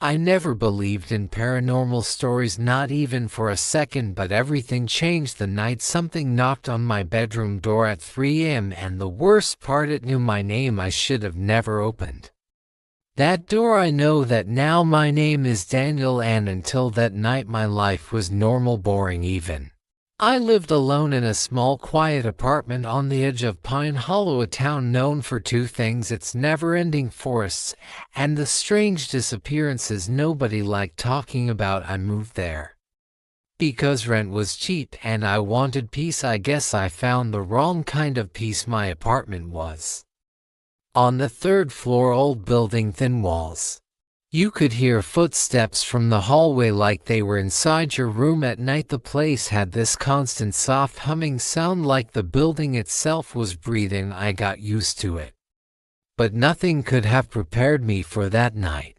I never believed in paranormal stories, not even for a second, but everything changed the night something knocked on my bedroom door at 3 a.m. and the worst part, it knew my name I should have never opened. That door, I know that now my name is Daniel, and until that night my life was normal, boring even. I lived alone in a small quiet apartment on the edge of Pine Hollow, a town known for two things: its never-ending forests and the strange disappearances nobody liked talking about. I moved there because rent was cheap and I wanted peace. I guess I found the wrong kind of peace. My apartment was on the third floor, old building, thin walls. You could hear footsteps from the hallway like they were inside your room at night. The place had this constant soft humming sound, like the building itself was breathing. I got used to it, but nothing could have prepared me for that night.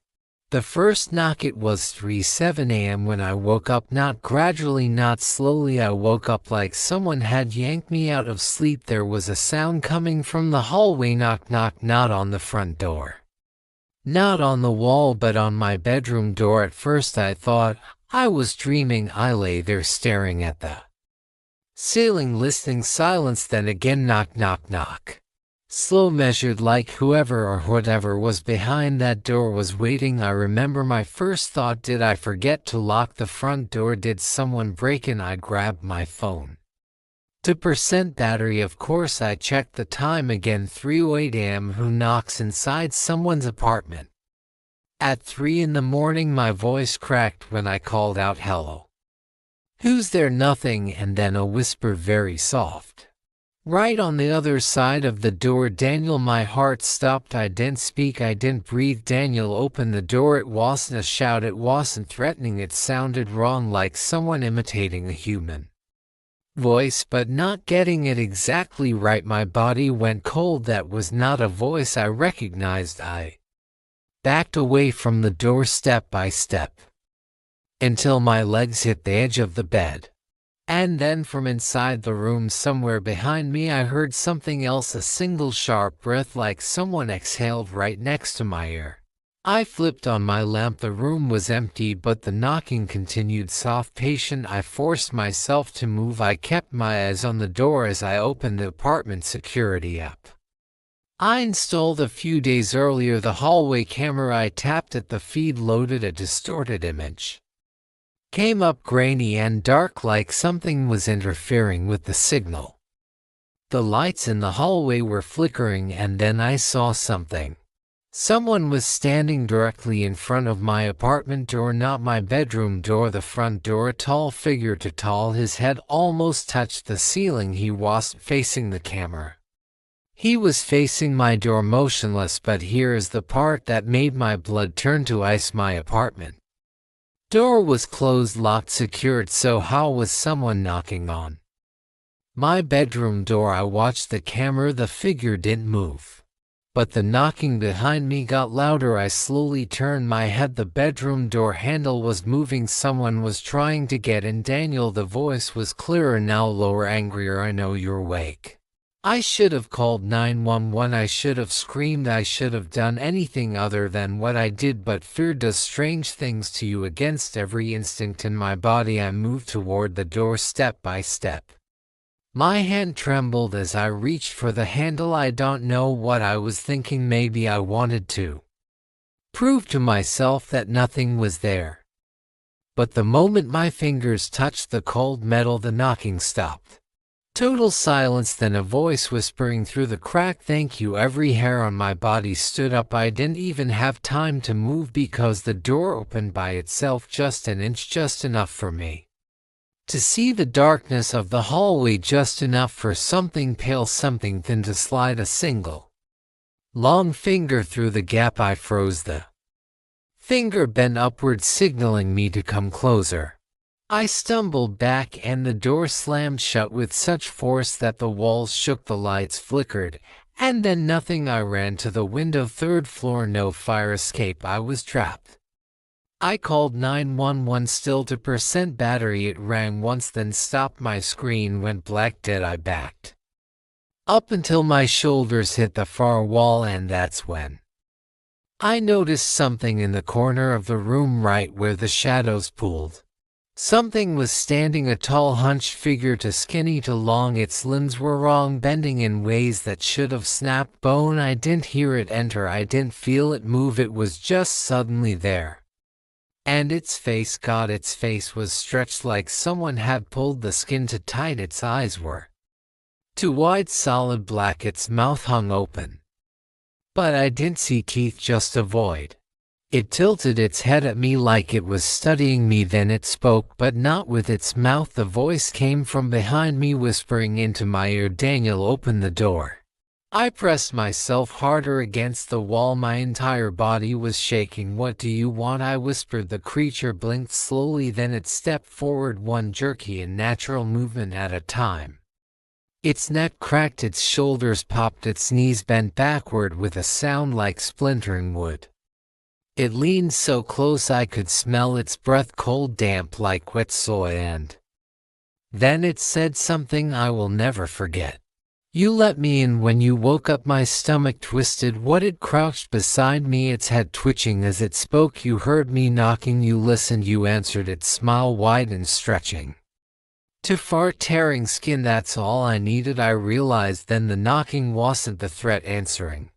The first knock, it was 3:07 a.m. when I woke up, not gradually, not slowly. I woke up like someone had yanked me out of sleep. There was a sound coming from the hallway. Knock, knock, not on the front door, not on the wall, but on my bedroom door. At first I thought I was dreaming. I lay there staring at the ceiling, listening. Silence. Then again, knock, knock, knock. Slow, measured, like whoever or whatever was behind that door was waiting. I remember my first thought: did I forget to lock the front door? Did someone break in? I grabbed my phone to percent battery. Of course, I checked the time again, 3:08 a.m. Who knocks inside someone's apartment at 3 in the morning? My voice cracked when I called out, "Hello? Who's there?" Nothing, and then a whisper, very soft, right on the other side of the door. "Daniel." My heart stopped. I didn't speak, I didn't breathe. "Daniel, open the door." It wasn't a shout, it wasn't threatening, it sounded wrong, like someone imitating a human voice but not getting it exactly right. My body went cold. That was not a voice I recognized. I backed away from the door step by step until my legs hit the edge of the bed. And then from inside the room, somewhere behind me, I heard something else, a single sharp breath, like someone exhaled right next to my ear. I flipped on my lamp. The room was empty, but the knocking continued, soft, patient. I forced myself to move. I kept my eyes on the door as I opened the apartment security app I installed a few days earlier, the hallway camera. I tapped it. The feed loaded. A distorted image came up, grainy and dark, like something was interfering with the signal. The lights in the hallway were flickering, and then I saw something. Someone was standing directly in front of my apartment door, not my bedroom door, the front door. A tall figure, too tall, his head almost touched the ceiling. He wasn't facing the camera. He was facing my door, motionless. But here is the part that made my blood turn to ice. My apartment door was closed, locked, secured. So how was someone knocking on my bedroom door? I watched the camera. The figure didn't move, but the knocking behind me got louder. I slowly turned my head. The bedroom door handle was moving. Someone was trying to get in. "Daniel." The voice was clearer now, lower, angrier. "I know you're awake." I should have called 911. I should have screamed. I should have done anything other than what I did, but fear does strange things to you. Against every instinct in my body, I moved toward the door, step by step. My hand trembled as I reached for the handle. I don't know what I was thinking. Maybe I wanted to prove to myself that nothing was there. But the moment my fingers touched the cold metal, the knocking stopped. Total silence. Then a voice whispering through the crack, "Thank you." Every hair on my body stood up. I didn't even have time to move because the door opened by itself, just an inch, just enough for me to see the darkness of the hallway, just enough for something pale, something thin to slide a single long finger through the gap. I froze. The finger bent upward, signaling me to come closer. I stumbled back and the door slammed shut with such force that the walls shook, the lights flickered, and then nothing. I ran to the window, third floor, no fire escape. I was trapped. I called 911, still to percent battery. It rang once, then stopped. My screen went black, dead. I backed up until my shoulders hit the far wall, and that's when I noticed something in the corner of the room right where the shadows pooled. Something was standing, a tall hunched figure, too skinny to long. Its limbs were wrong, bending in ways that should have snapped bone. I didn't hear it enter, I didn't feel it move, it was just suddenly there. And its face, God, its face was stretched like someone had pulled the skin too tight. Its eyes were too wide, solid black, its mouth hung open. But I didn't see teeth, just a void. It tilted its head at me like it was studying me. Then it spoke, but not with its mouth. The voice came from behind me, whispering into my ear, "Daniel, open the door." I pressed myself harder against the wall. My entire body was shaking. "What do you want?" I whispered. The creature blinked slowly, then it stepped forward, one jerky and natural movement at a time. Its neck cracked, its shoulders popped, its knees bent backward with a sound like splintering wood. It leaned so close I could smell its breath, cold, damp like wet soil, and then it said something I will never forget. "You let me in when you woke up." My stomach twisted. What? It crouched beside me, its head twitching as it spoke. "You heard me knocking, you listened, you answered." Its smile wide and stretching to far, tearing skin. That's all I needed, I realized then. The knocking wasn't the threat answering.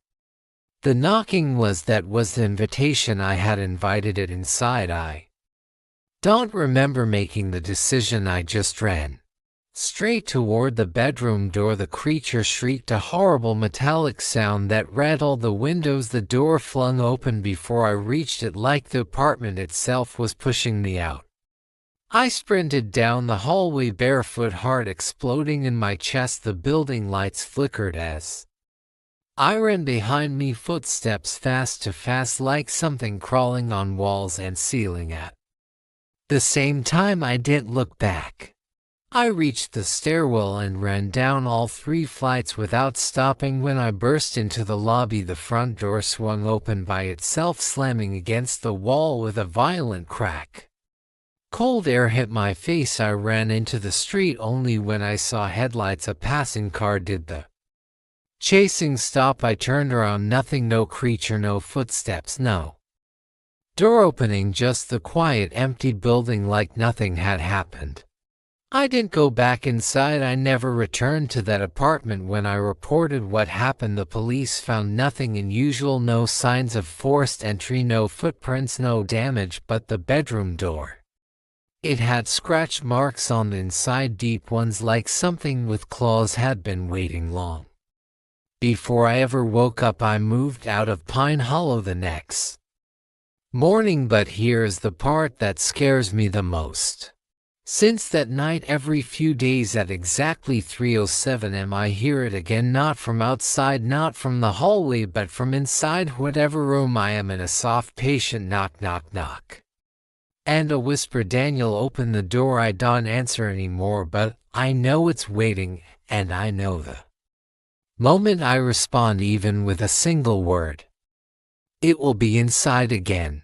The knocking was the invitation. I had invited it inside. I don't remember making the decision. I just ran straight toward the bedroom door. The creature shrieked, a horrible metallic sound that rattled the windows. The door flung open before I reached it, like the apartment itself was pushing me out. I sprinted down the hallway barefoot, heart exploding in my chest. The building lights flickered as I ran. Behind me, footsteps fast to fast, like something crawling on walls and ceiling. At the same time, I didn't look back. I reached the stairwell and ran down all 3 flights without stopping. When I burst into the lobby, the front door swung open by itself, slamming against the wall with a violent crack. Cold air hit my face. I ran into the street. Only when I saw headlights, a passing car, did the chasing stop. I turned around. Nothing, no creature, no footsteps, no door opening, just the quiet, empty building, like nothing had happened. I didn't go back inside. I never returned to that apartment. When I reported what happened, the police found nothing unusual, no signs of forced entry, no footprints, no damage. But the bedroom door, it had scratch marks on the inside, deep ones, like something with claws had been waiting long. Before I ever woke up, I moved out of Pine Hollow the next morning. But here's the part that scares me the most. Since that night, every few days at exactly 3:07 am, I hear it again, not from outside, not from the hallway, but from inside whatever room I am in. A soft, patient knock, knock, knock. And a whisper, "Daniel, open the door." I don't answer anymore, but I know it's waiting, and I know the moment I respond, even with a single word, it will be inside again.